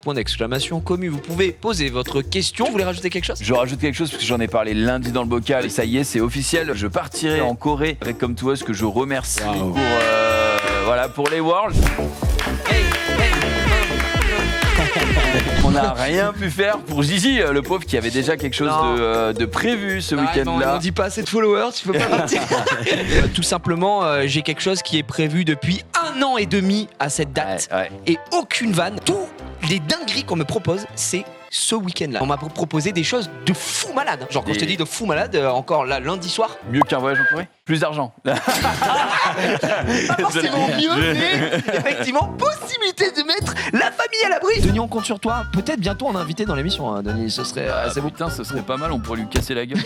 Point d'exclamation commu. Vous pouvez poser votre question. Vous voulez rajouter quelque chose? Je rajoute quelque chose parce que j'en ai parlé lundi dans le bocal et ça y est, c'est officiel. Je partirai en Corée avec Come To Us que je remercie pour les Worlds. On n'a rien pu faire pour Gigi, le pauvre qui avait déjà quelque chose de prévu ce week-end-là. On dit pas assez de followers, tu peux pas partir. Tout simplement, j'ai quelque chose qui est prévu depuis 1 an et demi à cette date. Et aucune vanne. Tous les dingueries qu'on me propose, c'est ce week-end-là. On m'a proposé des choses de fou malade. Genre quand je te dis de fou malade, encore là, lundi soir. Mieux qu'un voyage en Corée. Plus d'argent. Pas forcément mieux, mais effectivement, possibilité de mettre la famille à l'abri. Denis, on compte sur toi. Peut-être bientôt on a invité dans l'émission, hein, Denis. Ce serait assez beau. Putain, ce serait pas mal. On pourrait lui casser la gueule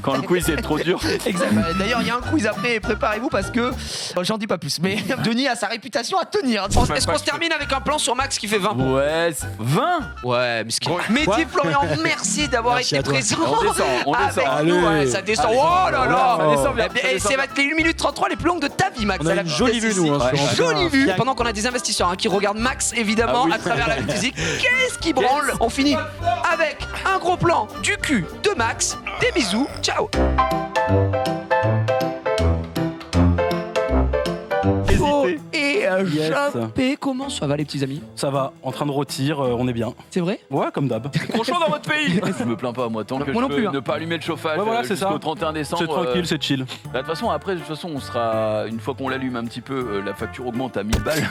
quand le quiz est trop dur. Exact. D'ailleurs, il y a un quiz après. Préparez-vous parce que j'en dis pas plus. Mais Denis a sa réputation à tenir. Est-ce qu'on se termine avec un plan sur Max qui fait 20 points? Ouais, 20. Ouais, mais Mehdi Florian, merci d'avoir été présent. On descend. Avec nous, ouais, ça descend. Oh là là. Ça descend bien. Et ça va être les 1 minute 33 les plus longues de ta vie, Max. On a une jolie vue, nous. Jolie vue. Pendant qu'on a des investisseurs qui regardent Max, évidemment, à travers la musique. Qu'est-ce qui branle? On finit avec un gros plan du cul de Max. Des bisous. Ciao. Et Jampé, comment ça va les petits amis? Ça va, en train de rôtir, on est bien. C'est vrai? Ouais, comme d'hab. Trop chaud dans votre pays. Je me plains pas, moi, tant que moi je non peux plus, ne pas allumer le chauffage jusqu'au 31 décembre. C'est tranquille, c'est chill. De toute façon, après, on sera, une fois qu'on l'allume un petit peu, la facture augmente à 1000 balles.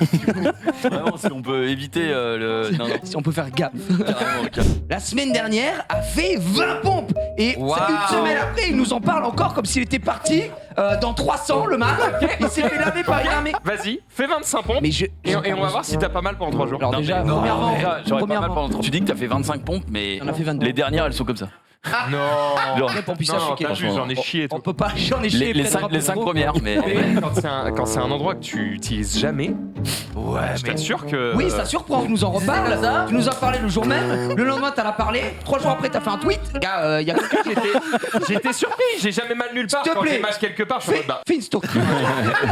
Vraiment, si on peut éviter Si on peut faire gaffe. La semaine dernière a fait 20 pompes. Et une semaine après, il nous en parle encore comme s'il était parti dans 300, le mal. Il s'est fait laver par une armée. Vas-y, fais 25 pompes et on va voir si t'as pas mal pendant 3 jours. Alors déjà, premièrement, j'aurais pas mal pendant 3. Tu dis que t'as fait 25 pompes, mais on a fait 22. Les dernières, elles sont comme ça. Non, j'en ai chié. On peut pas, j'en ai chié. Les 5 premières, mais quand c'est un endroit que tu utilises jamais, je t'assure que. Oui, ça surprend, tu nous en reparles. Tu nous en parlais le jour même. Le lendemain, t'en as parlé. 3 jours après, t'as fait un tweet. Gars, il y a quelqu'un qui était. J'étais surpris, j'ai jamais mal nulle part. Quand j'ai mal quelque part, je suis en mode fais une story.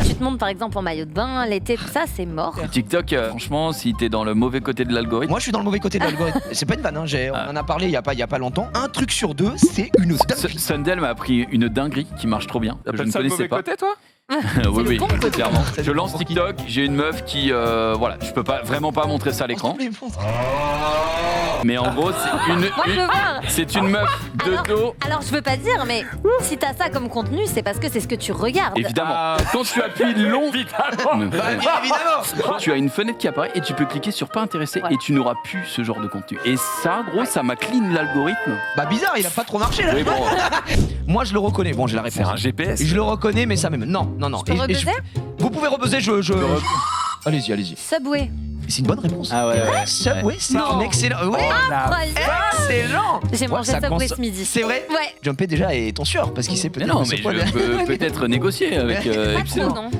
Tu te montes par exemple en maillot de bain, l'été, tout ça, c'est mort. TikTok, franchement, si t'es dans le mauvais côté de l'algorithme. Moi, je suis dans le mauvais côté de l'algorithme. C'est pas une vanne, on en a parlé il y a pas longtemps. Un truc sur 2, c'est une dinguerie. Sundel m'a appris une dinguerie qui marche trop bien. Je ne connaissais pas. Côté, toi? Oui, clairement. Je lance TikTok, j'ai une meuf qui, je peux vraiment pas montrer ça à l'écran. Mais en gros, c'est une meuf de dos. Alors je veux pas dire, mais si t'as ça comme contenu, c'est parce que c'est ce que tu regardes. Évidemment. Quand tu appuies long, évidemment. Tu as une fenêtre qui apparaît et tu peux cliquer sur pas intéressé et tu n'auras plus ce genre de contenu. Et ça, gros, ça m'a clean l'algorithme. Bah bizarre, il a pas trop marché là. Oui, bon. Moi, je le reconnais. Bon, j'ai la réponse. C'est un GPS. Je le reconnais, mais ça même. Non. Tu peux rebuzzer ? Vous pouvez rebuzzer, Allez-y. Subway. C'est une bonne réponse. Ah ouais. Subway, c'est un excellent. Oui. Excellent. J'ai mangé Subway ce midi. C'est vrai? Ouais. Jumpé déjà est ton sûr parce qu'il sait peut-être. Non, mais je peux peut-être négocier avec Epsilon. Non.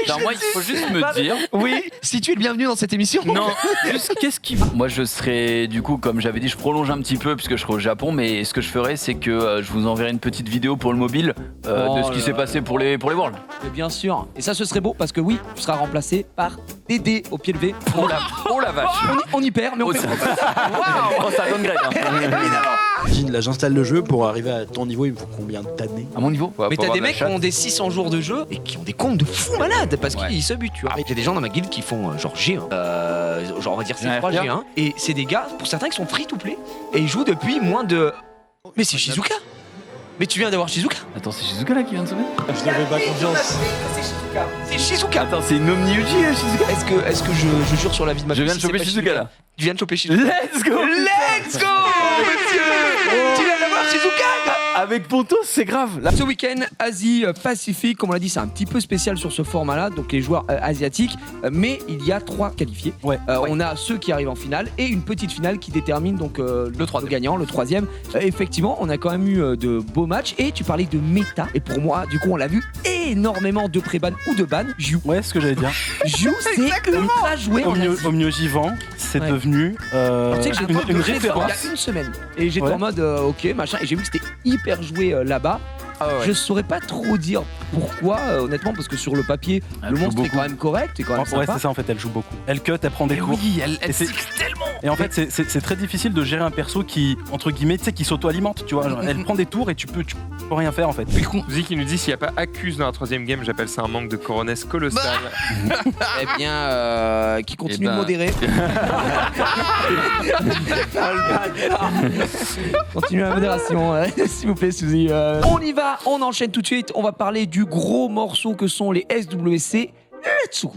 Alors moi, il faut juste me dire. Oui, si tu es le bienvenu dans cette émission. Non, juste qu'est-ce qui. Moi, je serais du coup, comme j'avais dit, je prolonge un petit peu puisque je serai au Japon, mais ce que je ferais, c'est que je vous enverrai une petite vidéo pour le mobile de ce qui s'est passé pour les Worlds. Mais bien sûr. Et ça, ce serait beau parce que oui, tu seras remplacé par Dédé au pied levé. Oh la vache. On y perd, mais on fait. Waouh, ça donne grade. Imagine, là j'installe le jeu pour arriver à ton niveau, il me faut combien d'années? À mon niveau. Mais t'as des mecs qui ont des 600 jours de jeu et qui ont des comptes de fous malades parce qu'ils se butent, tu vois. Il y a des gens dans ma guilde qui font genre G1, genre on va dire C3 G1, et c'est des gars, pour certains, qui sont free to play et ils jouent depuis moins de. Mais c'est Shizuka. Mais tu viens d'avoir Shizuka. Attends, c'est Shizuka là qui vient de sonner. Je n'avais pas confiance. C'est Shizuka. Attends, c'est une Omni Uji Shizuka. Est-ce que je jure sur la vie de ma fille? Je viens de choper Shizuka là. Tu viens de choper Shizuka. Let's go, monsieur. Tu viens d'avoir Shizuka. Avec Pontos, c'est grave. Ce week-end, Asie-Pacifique, comme on l'a dit, c'est un petit peu spécial sur ce format-là, donc les joueurs asiatiques, mais il y a 3 qualifiés. On a ceux qui arrivent en finale et une petite finale qui détermine donc le gagnant, le 3e. Effectivement, on a quand même eu de beaux matchs et tu parlais de méta. Et pour moi, du coup, on l'a vu énormément de pré-ban ou de ban. Jiu. Ouais, ce que j'allais dire. Jiu, c'est ultra joué en Asie. Omniogivant, c'est devenu Tu sais que j'ai une référence. il y a une semaine et j'étais en mode ok machin et j'ai vu que c'était hyper joué là-bas Je saurais pas trop dire pourquoi, honnêtement, parce que sur le papier, le monstre est quand même correct, est quand même Ouais, sympa. c'est ça en fait, elle joue beaucoup. Elle cut, elle prend des cours. Oui, elle Et c'est- cycle tellement. Et en fait, c'est très difficile de gérer un perso qui, entre guillemets, tu sais, qui s'auto-alimente, tu vois. Genre, elle prend des tours et tu peux rien faire en fait. Zik qui nous dit s'il n'y a pas accuse dans la 3ème game, j'appelle ça un manque de coronesse colossal. Eh bien, qui continue de modérer. Continue la modération, s'il vous plaît, Suzy. On y va, on enchaîne tout de suite. On va parler du gros morceau que sont les SWC. Let's go.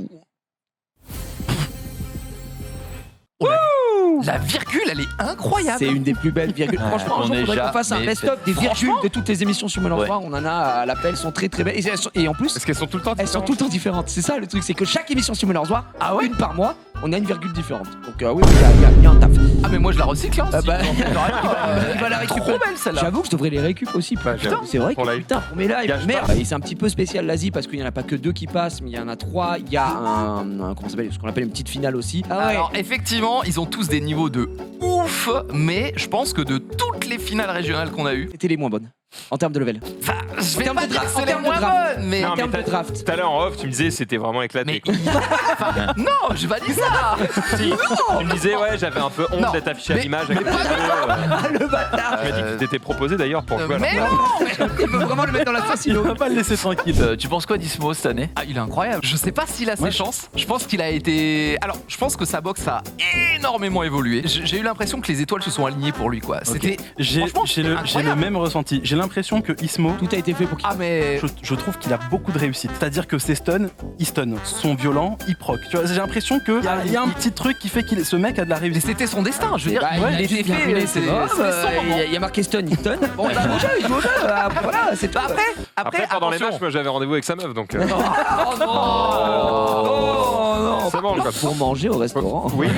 La virgule, elle est incroyable. C'est une des plus belles virgules. Franchement, un on jour, est faudrait qu'on fasse un jamais best-of des virgules de toutes les émissions sur Mélange Ouais. Noir. On en a à l'appel, elles sont très très belles. Et en plus, Est-ce qu'elles sont tout le temps elles sont tout le temps différentes. C'est ça le truc, c'est que chaque émission sur Mélange Noir, une par mois, on a une virgule différente. Donc oui, il y a un taf. Ah mais moi je la recycle hein, aussi. Bah, il va la Trop récupérer. belle celle-là. J'avoue que je devrais les récup aussi. Bah, Putain, j'avoue. c'est vrai Pour que live. putain, pour mes lives, Gâche merde. Et c'est un petit peu spécial l'Asie parce qu'il n'y en a pas que 2 qui passent, mais il y en a 3. Il y a comment ça s'appelle, ce qu'on appelle une petite finale aussi. Ah ouais. Alors effectivement, ils ont tous des niveaux de ouf, mais je pense que de toutes les finales régionales qu'on a eues, C'était les moins bonnes en termes de level. enfin, je vais termes pas de dire que draft, c'est en les termes de moins draft. bonnes, mais En Non, termes mais de draft. Tout à l'heure en off, tu me disais c'était vraiment éclaté. mais enfin, non, je vais pas dire ça. Si, tu me disais ouais, j'avais un peu honte Non, d'être affiché à mais- l'image. Avec Le bâtard. Tu m'as dit que tu t'étais proposé d'ailleurs pour jouer à la Mais non, Il veut vraiment le mettre dans la sauce. Il va pas le laisser tranquille. Tu penses quoi d'Ismo cette année? Ah, il est incroyable. Je sais pas s'il a ses chances. Je pense qu'il a été. Alors, je pense que sa boxe a énormément évolué. J'ai eu l'impression que les étoiles se sont alignées pour lui, quoi. C'était. J'ai Franchement, j'ai le incroyable. même ressenti. J'ai l'impression que Ismo, Tout a été fait pour qu'il. Ah, mais. je trouve qu'il a beaucoup de réussite. C'est-à-dire que ses stuns, il stun. Son violent, il proc. Tu vois, j'ai l'impression qu'il y a un petit truc qui fait que ce mec a de la Mais réussite. c'était son destin, je veux dire. Bah, il il a a été juste bien fait. roulé, C'est c'est bon. son moment. Il y a marqué stun, il stun. Bon, il joue au jeu, il joue au jeu. Voilà, c'est tout. Après, pendant les attention. matchs, moi j'avais rendez-vous avec sa meuf donc. Oh non. C'est bon, quoi. Pour manger au restaurant. Oui.